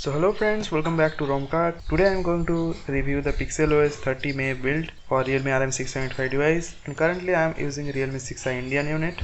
So hello friends, welcome back to Debayan Kar. Today I am going to review the PixelOS 30 May build for Realme RM675 device, and currently I am using Realme 6i Indian unit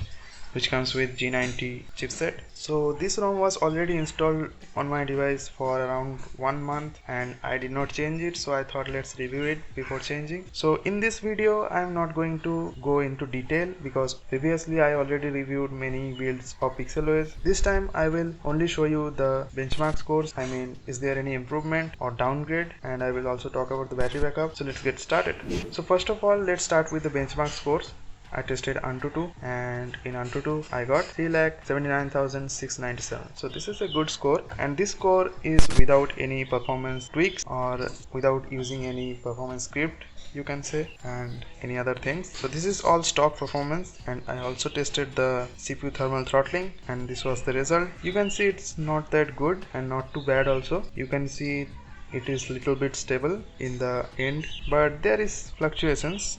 which comes with G90 chipset. So this ROM was already installed on my device for around 1 month and I did not change it, so I thought let's review it before changing. So in this video I am not going to go into detail because previously I already reviewed many builds of PixelOS. This time I will only show you the benchmark scores, I mean is there any improvement or downgrade, and I will also talk about the battery backup. So let's get started. So first of all, let's start with the benchmark scores. I tested Antutu, and in Antutu I got 3,79,697. So this is a good score, and this score is without any performance tweaks or without using any performance script, you can say, and any other things. So this is all stock performance, and I also tested the CPU thermal throttling, and this was the result. You can see it's not that good and not too bad also. You can see it is little bit stable in the end, but there is fluctuations.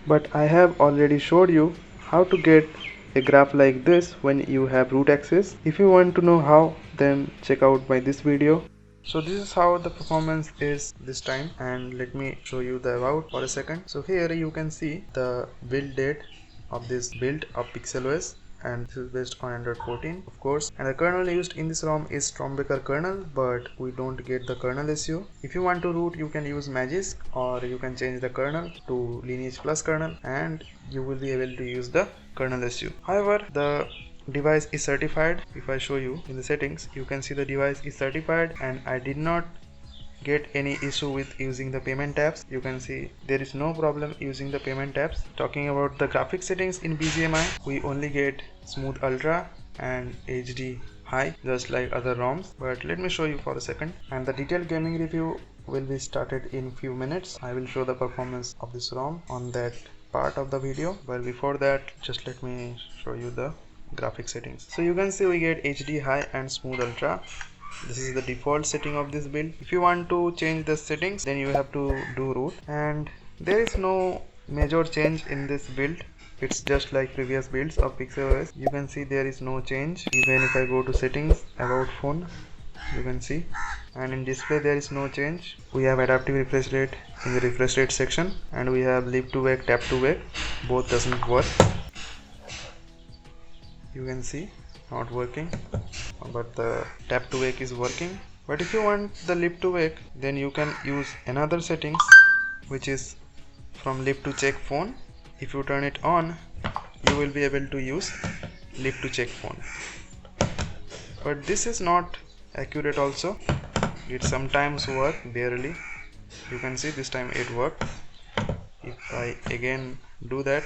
But I have already showed you how to get a graph like this when you have root access. If you want to know how, then check out this video. So this is how the performance is this time, and let me show you the about for a second. So here you can see the build date of this build of PixelOS, and this is based on Android 14 of course, and the kernel used in this ROM is Stormbreaker kernel, but we don't get the kernel issue. If you want to root, you can use Magisk, or you can change the kernel to Lineage Plus kernel and you will be able to use the kernel issue. However, the device is certified. If I show you in the settings, you can see the device is certified and I did not get any issue with using the payment tabs. You can see there is no problem using the payment tabs. Talking about the graphics settings in BGMI, we only get smooth ultra and HD high just like other ROMs, but let me show you for a second, and the detailed gaming review will be started in few minutes. I will show the performance of this ROM on that part of the video, but before that just let me show you the graphic settings. So you can see we get HD high and smooth ultra. This is the default setting of this build. If you want to change the settings, then you have to do root, and there is no major change in this build. It's just like previous builds of PixelOS. You can see there is no change. Even if I go to settings, about phone, you can see, and in display there is no change. We have adaptive refresh rate in the refresh rate section, and we have leap to wake, tap to wake. Both doesn't work. You can see not working, but the tap to wake is working. But if you want the leap to wake, then you can use another settings, which is from leap to check phone. If you turn it on, you will be able to use leap to check phone, but this is not accurate also. It sometimes work barely. You can see this time it worked. If I again do that,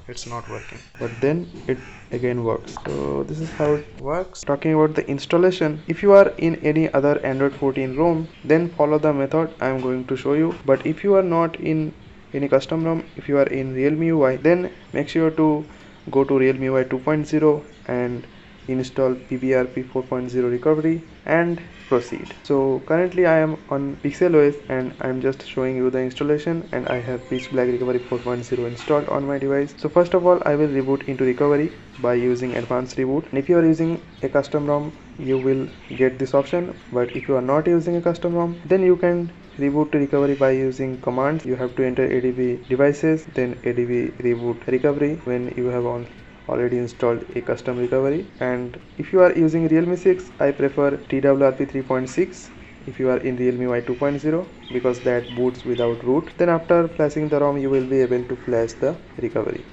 it's not working, but then it again works. So this is how it works. Talking about the installation, if you are in any other Android 14 ROM, then follow the method I am going to show you. But if you are not in any custom ROM, if you are in Realme UI, then make sure to go to Realme UI 2.0 and install PBRP 4.0 recovery and proceed. So currently I am on PixelOS and I am just showing you the installation, and I have Pitch Black Recovery 4.0 installed on my device. So first of all, I will reboot into recovery by using advanced reboot. And if you are using a custom ROM, you will get this option, but if you are not using a custom ROM, then you can reboot to recovery by using commands. You have to enter adb devices, then adb reboot recovery when you have already installed a custom recovery. And if you are using Realme 6, I prefer TWRP 3.6 if you are in Realme UI 2.0, because that boots without root. Then after flashing the ROM, you will be able to flash the recovery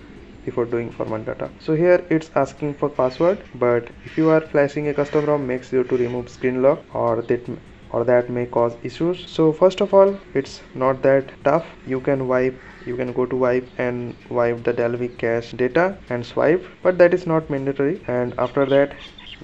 before doing format data. So here it's asking for password, but if you are flashing a custom ROM, make sure to remove screen lock, or that may cause issues. So first of all, it's not that tough. You can go to wipe and wipe the Dalvik cache data and swipe, but that is not mandatory. And after that,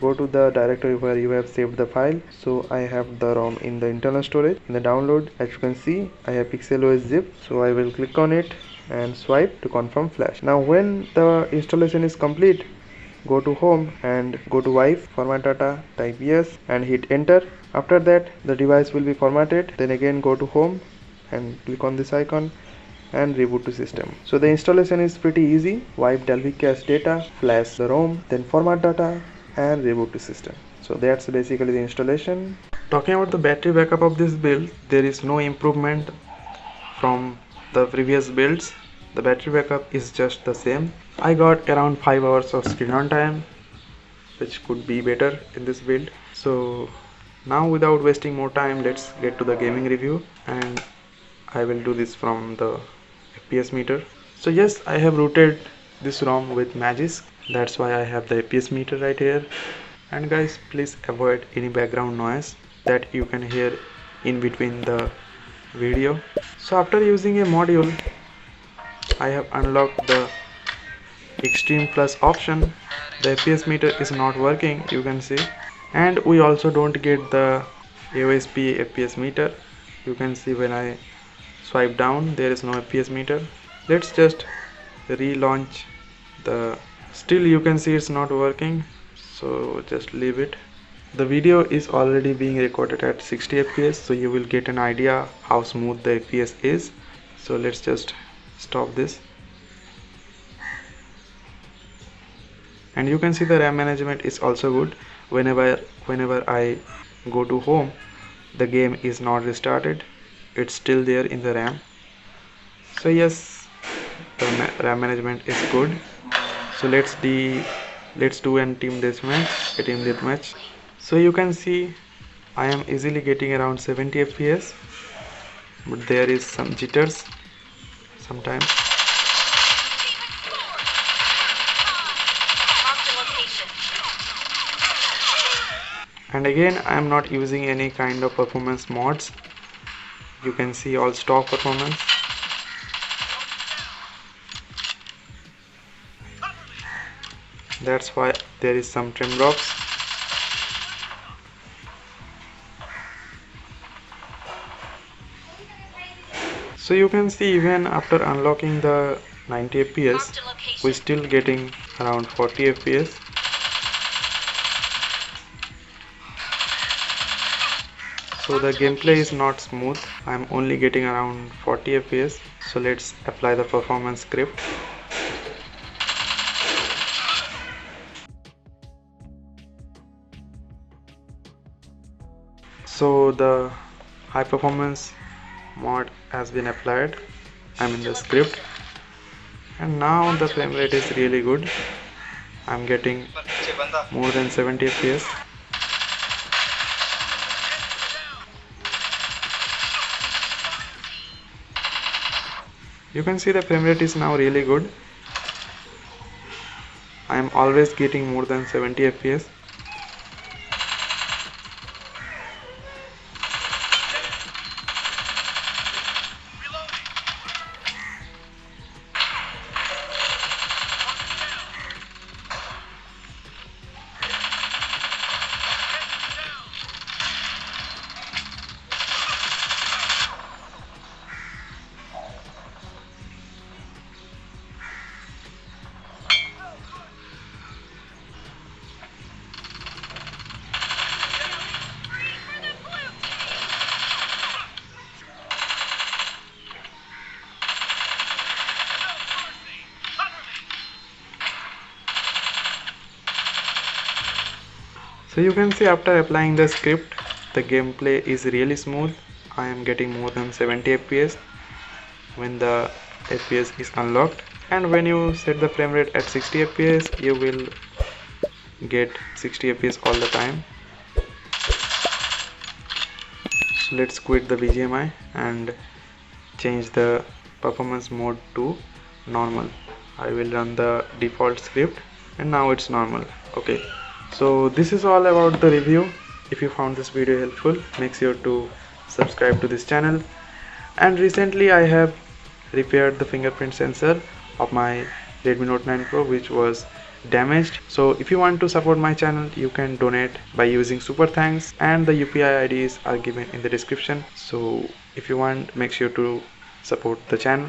go to the directory where you have saved the file. So I have the ROM in the internal storage. In the download, as you can see, I have PixelOS zip, so I will click on it and swipe to confirm flash. Now when the installation is complete, go to home and go to wipe, format data, type yes and hit enter. After that, the device will be formatted. Then again go to home and click on this icon and reboot to system. So the installation is pretty easy. Wipe Dalvik cache data, flash the ROM, then format data and reboot to system. So that's basically the installation. Talking about the battery backup of this build, there is no improvement from the previous builds. The battery backup is just the same. I got around 5 hours of screen on time, which could be better in this build. So now without wasting more time, let's get to the gaming review, and I will do this from the FPS meter. So yes, I have rooted this ROM with Magisk. That's why I have the FPS meter right here. And guys, please avoid any background noise that you can hear in between the video. So after using a module, I have unlocked the Extreme Plus option. The FPS meter is not working, you can see, and we also don't get the AOSP FPS meter. You can see when I swipe down, there is no FPS meter. Let's just relaunch the, still you can see it's not working, so just leave it. The video is already being recorded at 60 fps, so you will get an idea how smooth the FPS is. So let's just stop this, and you can see the RAM management is also good. Whenever I go to home, the game is not restarted, it's still there in the RAM. So yes, the RAM management is good. So let's do a team deathmatch. So you can see I am easily getting around 70 fps, but there is some jitters sometimes. And again, I am not using any kind of performance mods. You can see all stock performance. That's why there is some trim drops. So you can see even after unlocking the 90 fps, we're still getting around 40 fps. So the gameplay is not smooth. I'm only getting around 40 fps. So let's apply the performance script. So the high performance mod has been applied. I'm in the script, and now the frame rate is really good. I'm getting more than 70 fps. You can see the frame rate is now really good. I am always getting more than 70 fps. So you can see after applying the script, the gameplay is really smooth. I am getting more than 70 fps when the fps is unlocked, and when you set the frame rate at 60 fps, you will get 60 fps all the time. So let's quit the BGMI and change the performance mode to normal. I will run the default script, and now it's normal. Okay, so this is all about the review. If you found this video helpful, make sure to subscribe to this channel. And recently I have repaired the fingerprint sensor of my Redmi Note 9 Pro, which was damaged. So if you want to support my channel, you can donate by using super thanks, and the UPI IDs are given in the description. So if you want, make sure to support the channel.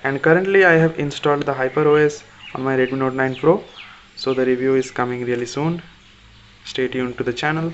And currently I have installed the HyperOS on my Redmi Note 9 Pro, so the review is coming really soon. Stay tuned to the channel.